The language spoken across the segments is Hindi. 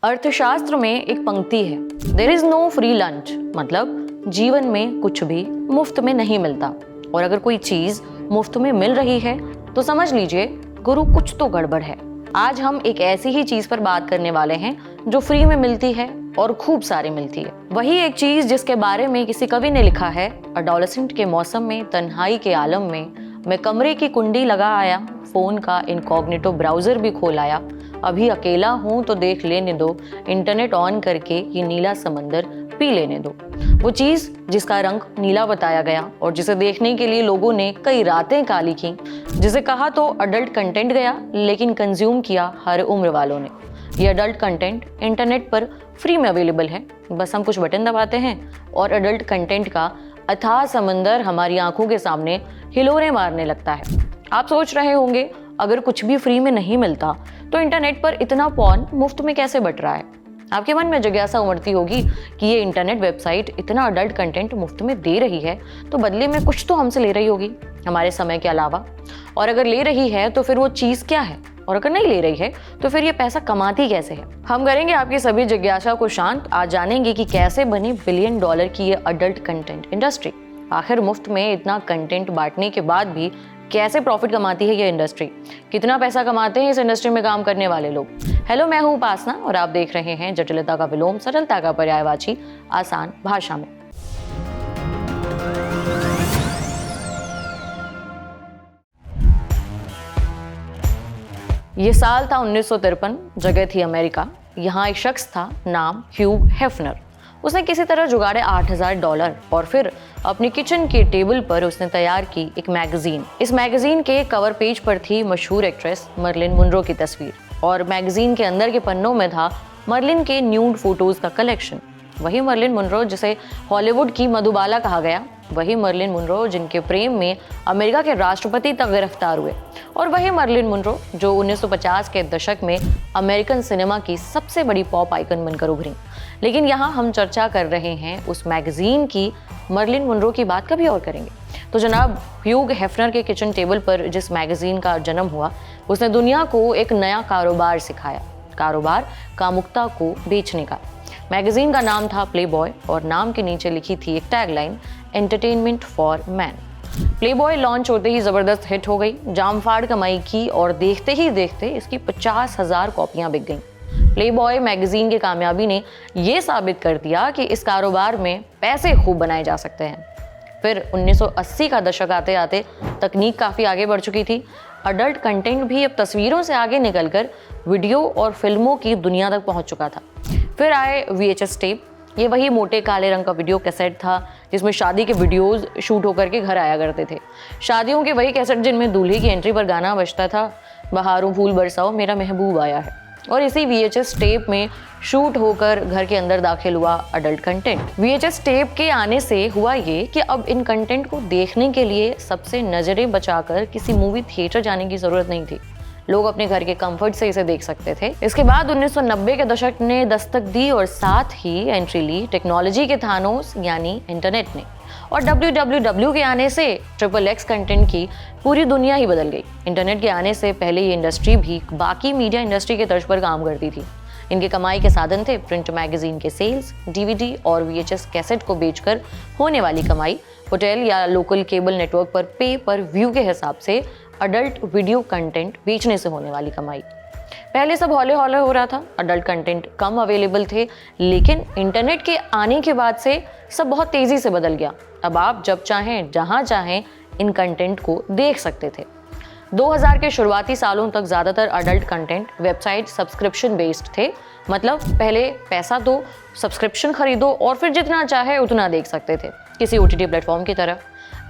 अर्थशास्त्र में एक पंक्ति है, there is no free lunch, मतलब जीवन में कुछ भी मुफ्त में नहीं मिलता। और अगर कोई चीज मुफ्त में मिल रही है तो समझ लीजिए गुरु कुछ तो गड़बड़ है। आज हम एक ऐसी ही चीज पर बात करने वाले हैं जो फ्री में मिलती है और खूब सारी मिलती है। वही एक चीज जिसके बारे में किसी कवि ने लिखा है, अडोलेसेंट के मौसम में तन्हाई के आलम में मैं कमरे की कुंडी लगा आया, फोन का इनकॉग्निटो ब्राउजर भी खोल आया, अभी अकेला हूं तो देख लेने दो, इंटरनेट ऑन करके ये नीला समंदर पी लेने दो। वो चीज जिसका रंग नीला बताया गया और जिसे देखने के लिए लोगों ने कई रातें काली की, जिसे कहा तो अडल्ट कंटेंट गया लेकिन कंज्यूम किया हर उम्र वालों ने। ये अडल्ट कंटेंट इंटरनेट पर फ्री में अवेलेबल है, बस हम कुछ बटन दबाते हैं और अडल्ट कंटेंट का अथाह समंदर हमारी आंखों के सामने हिलोरे मारने लगता है। आप सोच रहे होंगे, अगर कुछ भी फ्री में नहीं मिलता तो इंटरनेट पर इतना पॉर्न मुफ्त में कैसे बट रहा है। आपके मन में जिज्ञासा उमड़ती होगी कि ये इंटरनेट वेबसाइट इतना अडल्ट कंटेंट मुफ्त में दे रही है तो बदले में कुछ तो हमसे ले रही होगी, हमारे समय के अलावा। और अगर ले रही है तो फिर वो चीज़ क्या है, और अगर नहीं ले रही है तो फिर ये पैसा कमाती कैसे है। हम करेंगे आपकी सभी जिज्ञासा को शांत। आज जानेंगे कि कैसे बनी $1 बिलियन की ये अडल्ट कंटेंट इंडस्ट्री। आखिर मुफ्त में इतना कंटेंट बांटने के बाद भी कैसे प्रॉफिट कमाती है ये इंडस्ट्री, कितना पैसा कमाते हैं इस इंडस्ट्री में काम करने वाले लोग। हेलो, मैं हूं उपासना और आप देख रहे हैं जटिलता का विलोम, सरलता का पर्यायवाची, आसान भाषा में। ये साल था 1953, जगह थी अमेरिका। यहाँ एक शख्स था, नाम ह्यूग हेफनर। उसने किसी तरह जुगाड़े $8,000 और फिर अपनी किचन के टेबल पर उसने तैयार की एक मैगजीन। इस मैगजीन के कवर पेज पर थी मशहूर एक्ट्रेस मर्लिन मुनरो की तस्वीर और मैगजीन के अंदर के पन्नों में था मर्लिन के न्यूड फोटोज का कलेक्शन। वही मर्लिन मुनरो जिसे हॉलीवुड की मधुबाला कहा गया, वही मर्लिन मुनरो जिनके प्रेम में अमेरिका के राष्ट्रपति तक गिरफ्तार हुए, और वही मर्लिन मुनरो जो 1950 के दशक में अमेरिकन सिनेमा की सबसे बड़ी पॉप आइकन बनकर उभरी। लेकिन यहाँ हम चर्चा कर रहे हैं उस मैगजीन की, मर्लिन मुनरो की बात कभी और करेंगे। तो जनाब, ह्यूग हेफनर के किचन टेबल पर जिस मैगजीन का जन्म हुआ, उसने दुनिया को एक नया कारोबार सिखाया, कारोबार कामुकता को बेचने का। मैगजीन का नाम था प्लेबॉय और नाम के नीचे लिखी थी एक tagline, entertainment for man. Playboy launch होते ही जबरदस्त हिट हो गई, जामफाड़ कमाई की और देखते ही देखते इसकी 50,000 कॉपियां बिक गईं। प्लेबॉय मैगजीन की कामयाबी ने यह साबित कर दिया कि इस कारोबार में पैसे खूब बनाए जा सकते हैं। फिर 1980 का दशक आते आते तकनीक काफ़ी आगे बढ़ चुकी थी। अडल्ट कंटेंट भी अब तस्वीरों से आगे निकलकर वीडियो और फिल्मों की दुनिया तक पहुंच चुका था। फिर आए VHS टेप। ये वही मोटे काले रंग का वीडियो कैसेट था जिसमें शादी के वीडियोस शूट होकर के घर आया करते थे। शादियों के वही कैसेट जिनमें दूल्हे की एंट्री पर गाना बजता था, बहारों फूल बरसाओ मेरा महबूब आया है। और इसी VHS टेप में शूट होकर घर के अंदर दाखिल हुआ अडल्ट कंटेंट। VHS टेप के आने से हुआ ये कि अब इन कंटेंट को देखने के लिए सबसे नजरें बचाकर किसी मूवी थिएटर जाने की जरूरत नहीं थी। लोग अपने घर के कंफर्ट से इसे देख सकते थे। इसके बाद 1990 के दशक ने दस्तक दी और साथ ही एंट्री ली टेक्नोलॉजी के थानोस यानी इंटरनेट ने। और WWW के आने से XXX कंटेंट की पूरी दुनिया ही बदल गई। इंटरनेट के आने से पहले ये इंडस्ट्री भी बाकी मीडिया इंडस्ट्री के तर्ज पर काम करती थी। इनके कमाई के साधन थे प्रिंट मैगजीन के सेल्स, DVD और VHS कैसेट को बेचकर होने वाली कमाई, होटल या लोकल केबल नेटवर्क पर पे पर व्यू के हिसाब से अडल्ट वीडियो कंटेंट बेचने से होने वाली कमाई। पहले सब हौले हौले हो रहा था, अडल्ट कंटेंट कम अवेलेबल थे, लेकिन इंटरनेट के आने के बाद से सब बहुत तेज़ी से बदल गया। अब आप जब चाहें जहां चाहें इन कंटेंट को देख सकते थे। 2000 के शुरुआती सालों तक ज़्यादातर adult content website subscription based थे, मतलब पहले पैसा दो, सब्सक्रिप्शन खरीदो और फिर जितना चाहे उतना देख सकते थे, किसी OTT प्लेटफॉर्म की तरह।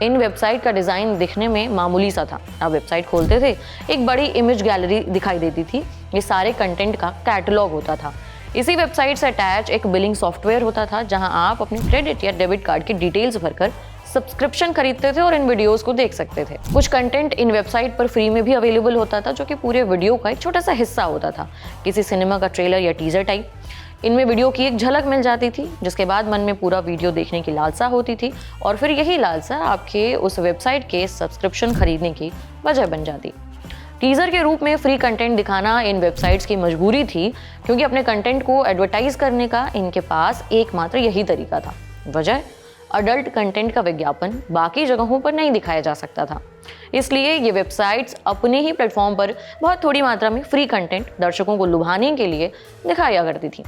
इन वेबसाइट का डिज़ाइन दिखने में मामूली सा था। आप वेबसाइट खोलते थे, एक बड़ी इमेज गैलरी दिखाई देती थी, ये सारे कंटेंट का कैटलॉग होता था। इसी वेबसाइट से अटैच एक बिलिंग सॉफ्टवेयर होता था जहां आप अपने क्रेडिट या डेबिट कार्ड की डिटेल्स भरकर सब्सक्रिप्शन खरीदते थे और इन वीडियोस को देख सकते थे। कुछ कंटेंट इन वेबसाइट पर फ्री में भी अवेलेबल होता था, जो कि पूरे वीडियो का एक छोटा सा हिस्सा होता था, किसी सिनेमा का ट्रेलर या टीजर टाइप। इनमें वीडियो की एक झलक मिल जाती थी, जिसके बाद मन में पूरा वीडियो देखने की लालसा होती थी और फिर यही लालसा आपके उस वेबसाइट के सब्सक्रिप्शन खरीदने की वजह बन जाती। टीजर के रूप में फ्री कंटेंट दिखाना इन वेबसाइट्स की मजबूरी थी, क्योंकि अपने कंटेंट को एडवर्टाइज करने का इनके पास एकमात्र यही तरीका था। वजह, अडल्ट कंटेंट का विज्ञापन बाकी जगहों पर नहीं दिखाया जा सकता था। इसलिए ये वेबसाइट्स अपने ही प्लेटफॉर्म पर बहुत थोड़ी मात्रा में फ्री कंटेंट दर्शकों को लुभाने के लिए दिखाया करती थी।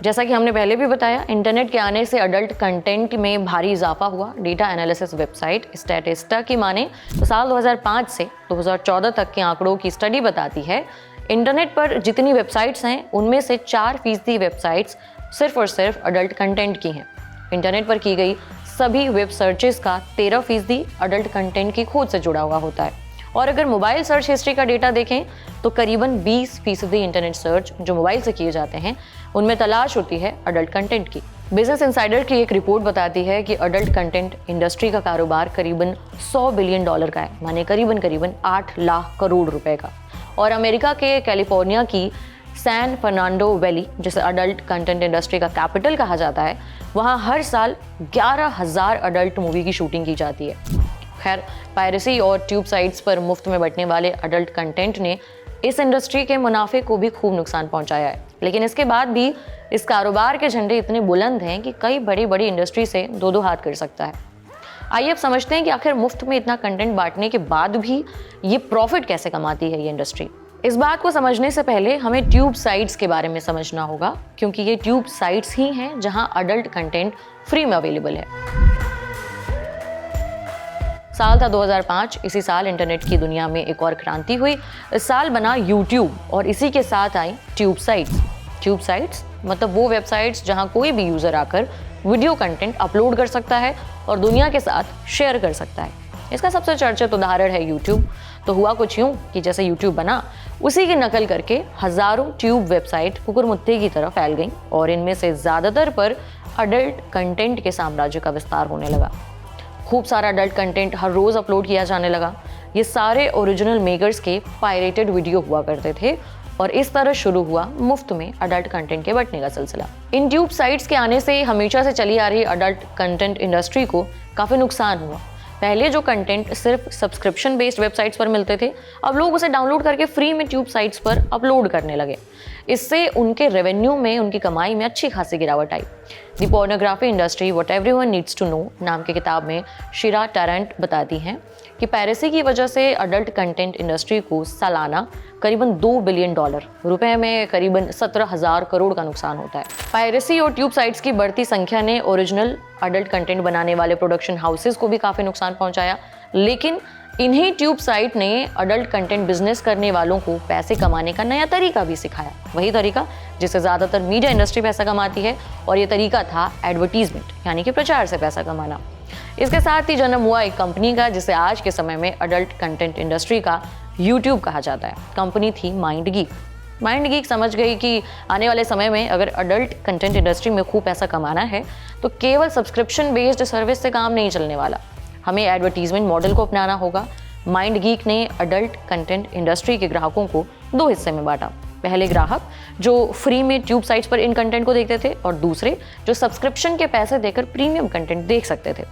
जैसा कि हमने पहले भी बताया, इंटरनेट के आने से अडल्ट कंटेंट में भारी इजाफा हुआ। डेटा एनालिसिस वेबसाइट स्टैटिस्टा की माने तो साल 2005 से 2014 तक के आंकड़ों की स्टडी बताती है, इंटरनेट पर जितनी वेबसाइट्स हैं उनमें से 4% वेबसाइट्स सिर्फ और सिर्फ अडल्ट कंटेंट की हैं। इंटरनेट पर की गई सभी वेब सर्चेस का 13% अडल्ट कंटेंट की खोज से जुड़ा हुआ होता है। और अगर मोबाइल सर्च हिस्ट्री का डेटा देखें तो करीबन 20% इंटरनेट सर्च जो मोबाइल से किए जाते हैं उनमें तलाश होती है अडल्ट कंटेंट की। बिजनेस इनसाइडर की एक रिपोर्ट बताती है कि अडल्ट कंटेंट इंडस्ट्री का कारोबार करीबन $100 बिलियन का है, माने करीबन 8 लाख करोड़ रुपए का। और अमेरिका के कैलिफोर्निया की सैन फर्नांडो वैली, जिसे अडल्ट कंटेंट इंडस्ट्री का कैपिटल कहा जाता है, वहाँ हर साल 11,000 अडल्ट मूवी की शूटिंग की जाती है। खैर, पायरेसी और ट्यूब साइट्स पर मुफ्त में बंटने वाले अडल्ट कंटेंट ने इस इंडस्ट्री के मुनाफे को भी खूब नुकसान पहुंचाया है। लेकिन इसके बाद भी इस कारोबार के झंडे इतने बुलंद हैं कि कई बड़ी इंडस्ट्री से दो हाथ कर सकता है। आइए अब समझते हैं कि आखिर मुफ्त में इतना कंटेंट बांटने के बाद भी ये प्रॉफिट कैसे कमाती है ये इंडस्ट्री। इस बात को समझने से पहले हमें ट्यूब साइट्स के बारे में समझना होगा, क्योंकि ये ट्यूब साइट्स ही हैं जहां अडल्ट कंटेंट फ्री में अवेलेबल है। साल था 2005। इसी साल इंटरनेट की दुनिया में एक और क्रांति हुई। इस साल बना यूट्यूब और इसी के साथ आई ट्यूब साइट्स। ट्यूब साइट्स मतलब वो वेबसाइट्स जहां कोई भी यूजर आकर वीडियो कंटेंट अपलोड कर सकता है और दुनिया के साथ शेयर कर सकता है। इसका सबसे चर्चित उदाहरण है यूट्यूब। तो हुआ कुछ यूं कि जैसे यूट्यूब बना, उसी की नकल करके हजारों ट्यूब वेबसाइट कुकुरमुत्ते की तरह फैल गईं और इनमें से ज़्यादातर पर अडल्ट कंटेंट के साम्राज्य का विस्तार होने लगा। खूब सारा अडल्ट कंटेंट हर रोज़ अपलोड किया जाने लगा। ये सारे ओरिजिनल मेकर्स के पायरेटेड वीडियो हुआ करते थे और इस तरह शुरू हुआ मुफ्त में अडल्ट कंटेंट के बंटने का सिलसिला। इन ट्यूब साइट्स के आने से हमेशा से चली आ रही अडल्ट कंटेंट इंडस्ट्री को काफ़ी नुकसान हुआ। पहले जो कंटेंट सिर्फ सब्सक्रिप्शन बेस्ड वेबसाइट्स पर मिलते थे, अब लोग उसे डाउनलोड करके फ्री में ट्यूब साइट्स पर अपलोड करने लगे। इससे उनके रेवेन्यू में, उनकी कमाई में अच्छी खासी गिरावट आई। The pornography industry what everyone needs to know नाम की किताब में शिरा टैरेंट बताती हैं कि पायरेसी की वजह से अडल्ट कंटेंट इंडस्ट्री को सालाना करीबन $2 बिलियन रुपए में करीबन 17,000 करोड़ का नुकसान होता है। पायरेसी और ट्यूब साइट्स की बढ़ती संख्या ने ओरिजिनल अडल्ट कंटेंट बनाने वाले प्रोडक्शन हाउसेस को भी काफ़ी नुकसान पहुंचाया। लेकिन इन्हीं ट्यूब साइट ने अडल्ट कंटेंट बिजनेस करने वालों को पैसे कमाने का नया तरीका भी सिखाया। वही तरीका जिससे ज़्यादातर मीडिया इंडस्ट्री पैसा कमाती है, और ये तरीका था एडवर्टीजमेंट, यानी कि प्रचार से पैसा कमाना। इसके साथ ही जन्म हुआ एक कंपनी का जिसे आज के समय में अडल्ट कंटेंट इंडस्ट्री का यूट्यूब कहा जाता है। कंपनी थी माइंड गीक। माइंड गीक समझ गई कि आने वाले समय में अगर अडल्ट कंटेंट इंडस्ट्री में खूब पैसा कमाना है तो केवल सब्सक्रिप्शन बेस्ड सर्विस से काम नहीं चलने वाला, हमें एडवर्टीजमेंट मॉडल को अपनाना होगा। माइंड गीक ने अडल्ट कंटेंट इंडस्ट्री के ग्राहकों को 2 हिस्से में बांटा। पहले ग्राहक जो फ्री में ट्यूब साइट्स पर इन कंटेंट को देखते थे, और दूसरे जो सब्सक्रिप्शन के पैसे देकर प्रीमियम कंटेंट देख सकते थे।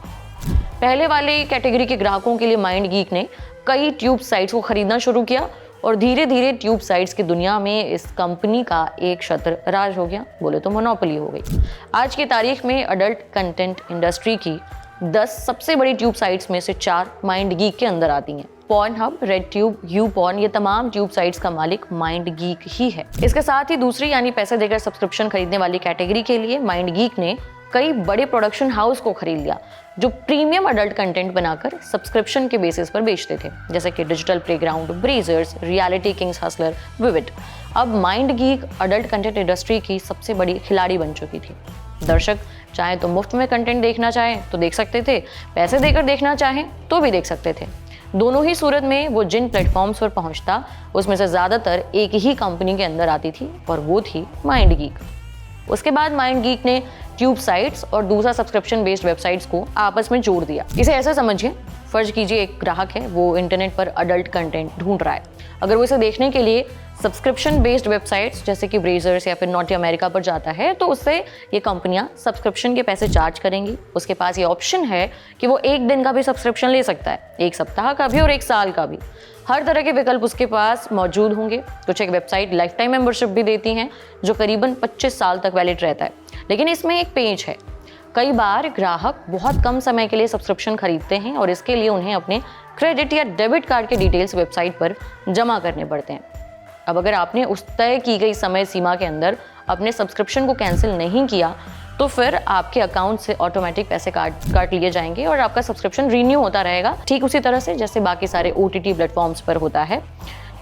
पहले वाले कैटेगरी के ग्राहकों के लिए माइंड गीक ने कई ट्यूब साइट्स को खरीदना शुरू किया और धीरे धीरे ट्यूब साइट्स की दुनिया में इस कंपनी का एक छत्र राज हो गया, बोले तो मोनोपोली हो गई। आज की तारीख में अडल्ट कंटेंट इंडस्ट्री की 10 सबसे बड़ी ट्यूब साइट्स में से 4 माइंड गीक के अंदर आती हैं। Pornhub, red tube, you porn, ये तमाम ट्यूब साइट्स का मालिक माइंड गीक ही है। इसके साथ ही दूसरी यानी पैसे देकर सब्सक्रिप्शन खरीदने वाली कैटेगरी के लिए माइंड गीक ने कई बड़े प्रोडक्शन हाउस को खरीद लिया जो प्रीमियम अडल्ट कंटेंट बनाकर सब्सक्रिप्शन के बेसिस पर बेचते थे, जैसे कि Digital Playground, Brazzers, Reality Kings, Hustler, Vivid. अब MindGeek adult content industry की सबसे बड़ी खिलाड़ी बन चुकी थी। दर्शक चाहे तो मुफ्त में कंटेंट देखना चाहें तो देख सकते थे, पैसे देकर देखना चाहें तो भी देख सकते थे। दोनों ही सूरत में वो जिन प्लेटफॉर्म्स पर पहुंचता उसमें से ज़्यादातर एक ही कंपनी के अंदर आती थी और वो थी माइंड गीक। उसके बाद माइंड गीक ने ट्यूब साइट्स और दूसरा सब्सक्रिप्शन बेस्ड वेबसाइट्स को आपस में जोड़ दिया। इसे ऐसा समझिए, फर्ज कीजिए एक ग्राहक है, वो इंटरनेट पर अडल्ट कंटेंट ढूंढ रहा है। अगर वो इसे देखने के लिए सब्सक्रिप्शन बेस्ड वेबसाइट्स जैसे कि ब्रेजर्स या फिर नॉटी अमेरिका पर जाता है, तो उससे ये कंपनियां सब्सक्रिप्शन के पैसे चार्ज करेंगी। उसके पास ये ऑप्शन है कि वो एक दिन का भी सब्सक्रिप्शन ले सकता है, एक सप्ताह का भी और एक साल का भी। हर तरह के विकल्प उसके पास मौजूद होंगे। कुछ एक वेबसाइट लाइफ टाइम मेंबरशिप भी देती हैं जो करीबन 25 साल तक वैलिड रहता है। लेकिन इसमें एक पेंच है, कई बार ग्राहक बहुत कम समय के लिए सब्सक्रिप्शन खरीदते हैं और इसके लिए उन्हें अपने क्रेडिट या डेबिट कार्ड के डिटेल्स वेबसाइट पर जमा करने पड़ते हैं। अब अगर आपने उस तय की गई समय सीमा के अंदर अपने सब्सक्रिप्शन को कैंसिल नहीं किया, तो फिर आपके अकाउंट से ऑटोमेटिक पैसे काट लिए जाएंगे और आपका सब्सक्रिप्शन रीन्यू होता रहेगा, ठीक उसी तरह से जैसे बाकी सारे OTT प्लेटफॉर्म्स पर होता है।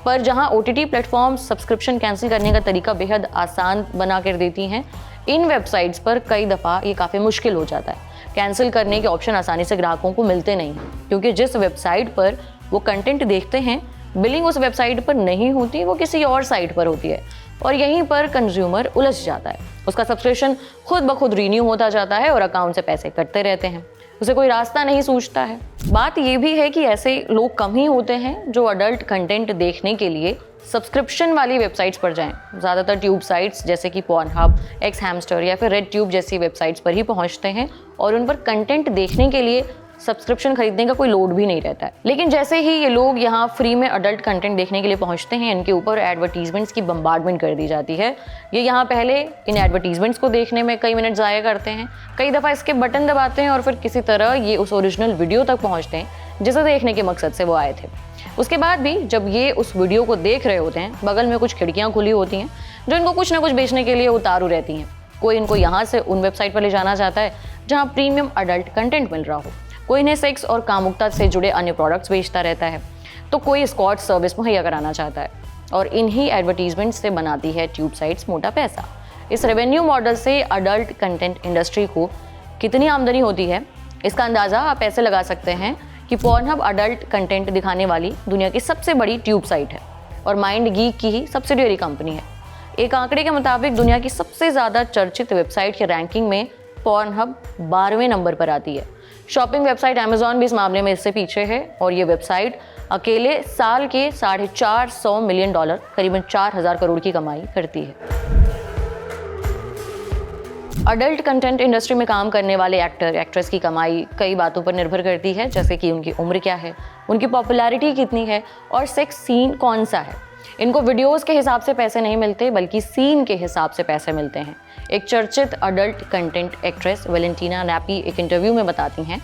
पर जहां OTT प्लेटफॉर्म सब्सक्रिप्शन कैंसिल करने का तरीका बेहद आसान बना कर देती हैं, इन वेबसाइट्स पर कई दफ़ा ये काफ़ी मुश्किल हो जाता है। कैंसिल करने के ऑप्शन आसानी से ग्राहकों को मिलते नहीं हैं, क्योंकि जिस वेबसाइट पर वो कंटेंट देखते हैं, बिलिंग उस वेबसाइट पर नहीं होती, वो किसी और साइट पर होती है और यहीं पर कंज्यूमर उलझ जाता है। उसका सब्सक्रिप्शन खुद ब खुद रीन्यू होता जाता है और अकाउंट से पैसे कटते रहते हैं, उसे कोई रास्ता नहीं सूझता है। बात ये भी है कि ऐसे लोग कम ही होते हैं जो अडल्ट कंटेंट देखने के लिए सब्सक्रिप्शन वाली वेबसाइट्स पर जाएं। ज़्यादातर ट्यूब साइट्स जैसे कि पॉर्नहब, एक्स हैमस्टर या फिर रेड ट्यूब जैसी वेबसाइट्स पर ही पहुंचते हैं और उन पर कंटेंट देखने के लिए सब्सक्रिप्शन खरीदने का कोई लोड भी नहीं रहता है। लेकिन जैसे ही ये लोग यहाँ फ्री में अडल्ट कंटेंट देखने के लिए पहुँचते हैं, इनके ऊपर एडवर्टीजमेंट्स की बम्बार्डमेंट कर दी जाती है। ये यहाँ पहले इन एडवर्टीजमेंट्स को देखने में कई मिनट ज़ाया करते हैं, कई दफ़ा इसके बटन दबाते हैं और फिर किसी तरह ये उस ओरिजिनल वीडियो तक पहुँचते हैं जिसे देखने के मकसद से वो आए थे। उसके बाद भी जब ये उस वीडियो को देख रहे होते हैं, बगल में कुछ खिड़कियाँ खुली होती हैं जो इनको कुछ ना कुछ बेचने के लिए उतारू रहती हैं। कोई इनको यहाँ से उन वेबसाइट पर ले जाना चाहता है जहाँ प्रीमियम अडल्ट कंटेंट मिल रहा हो, कोई इन्हें सेक्स और कामुकता से जुड़े अन्य प्रोडक्ट्स बेचता रहता है, तो कोई एस्कॉर्ट सर्विस मुहैया कराना चाहता है और इन्हीं एडवर्टीजमेंट से बनाती है ट्यूब साइट्स मोटा पैसा। इस रेवेन्यू मॉडल से अडल्ट कंटेंट इंडस्ट्री को कितनी आमदनी होती है, इसका अंदाज़ा आप ऐसे लगा सकते हैं कि पॉर्नहब अडल्ट कंटेंट दिखाने वाली दुनिया की सबसे बड़ी ट्यूब साइट है और माइंड गीक की ही सब्सिडियरी कंपनी है। एक आंकड़े के मुताबिक दुनिया की सबसे ज़्यादा चर्चित वेबसाइट के रैंकिंग में पॉर्नहब 12वें नंबर पर आती है। शॉपिंग वेबसाइट अमेजॉन भी इस मामले में इससे पीछे है और ये वेबसाइट अकेले साल के $450 मिलियन, करीबन 4000 करोड़ की कमाई करती है। अडल्ट कंटेंट इंडस्ट्री में काम करने वाले एक्टर एक्ट्रेस की कमाई कई बातों पर निर्भर करती है, जैसे कि उनकी उम्र क्या है, उनकी पॉपुलैरिटी कितनी है और सेक्स सीन कौन सा है। इनको वीडियोस के हिसाब से पैसे नहीं मिलते बल्कि सीन के हिसाब से पैसे मिलते हैं। एक चर्चित adult content actress Valentina nappy एक इंटरव्यू में बताती हैं,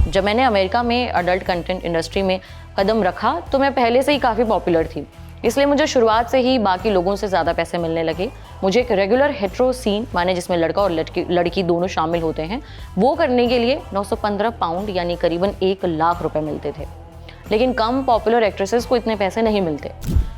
जब मैंने अमेरिका में अडल्ट कंटेंट इंडस्ट्री में कदम रखा तो मैं पहले से ही काफ़ी पॉपुलर थी, इसलिए मुझे शुरुआत से ही बाकी लोगों से ज़्यादा पैसे मिलने लगे। मुझे एक रेगुलर हेट्रो सीन, माने जिसमें लड़का और लड़की दोनों शामिल होते हैं, वो करने के लिए 915 पाउंड यानी करीबन 1 लाख रुपए मिलते थे। लेकिन कम पॉपुलर एक्ट्रेसेस को इतने पैसे नहीं मिलते।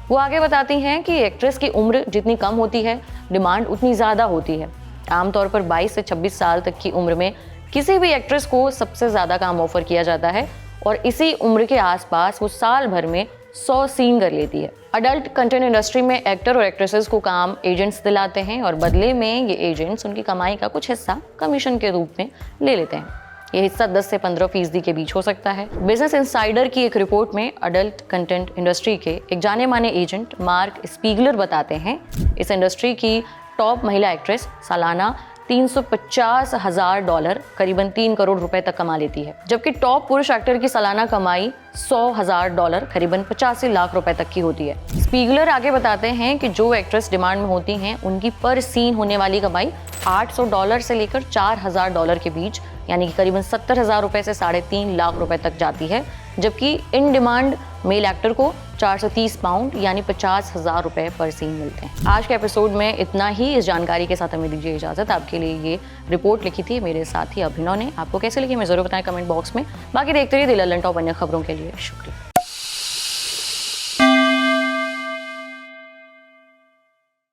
वो आगे बताती हैं कि एक्ट्रेस की उम्र जितनी कम होती है, डिमांड उतनी ज़्यादा होती है। आमतौर पर 22 से 26 साल तक की उम्र में किसी भी एक्ट्रेस को सबसे ज़्यादा काम ऑफर किया जाता है और इसी उम्र के आसपास वो साल भर में 100 सीन कर लेती है। अडल्ट कंटेंट इंडस्ट्री में एक्टर और एक्ट्रेसेस को काम एजेंट्स दिलाते हैं और बदले में ये एजेंट्स उनकी कमाई का कुछ हिस्सा कमीशन के रूप में ले लेते हैं। ये हिस्सा 10 से 15% के बीच हो सकता है। बिजनेस इनसाइडर की एक रिपोर्ट में अडल्ट कंटेंट इंडस्ट्री के एक जाने माने एजेंट मार्क स्पीगलर बताते हैं, इस इंडस्ट्री की टॉप महिला एक्ट्रेस सालाना $350,000 करीबन 3 करोड़ रुपए तक कमा लेती है, जबकि टॉप पुरुष एक्टर की सालाना कमाई $100,000 करीबन 85 लाख रुपए तक की होती है। स्पीगलर आगे बताते हैं कि जो एक्ट्रेस डिमांड में होती हैं उनकी पर सीन होने वाली कमाई $800 से लेकर $4,000 के बीच यानी कि करीबन 70,000 रुपए से 3.5 लाख रुपए तक जाती है, जबकि इन डिमांड मेल एक्टर को 430 पाउंड यानी 50,000 रुपए पर सीन मिलते हैं। आज के एपिसोड में इतना ही। इस जानकारी के साथ हमें दीजिए इजाजत। आपके लिए ये रिपोर्ट लिखी थी मेरे साथी अभिनव ने। आपको कैसे लगी मैं जरूर बताएं कमेंट बॉक्स में। बाकी देखते रहिए द ललन टॉप अन्य खबरों के लिए। शुक्रिया।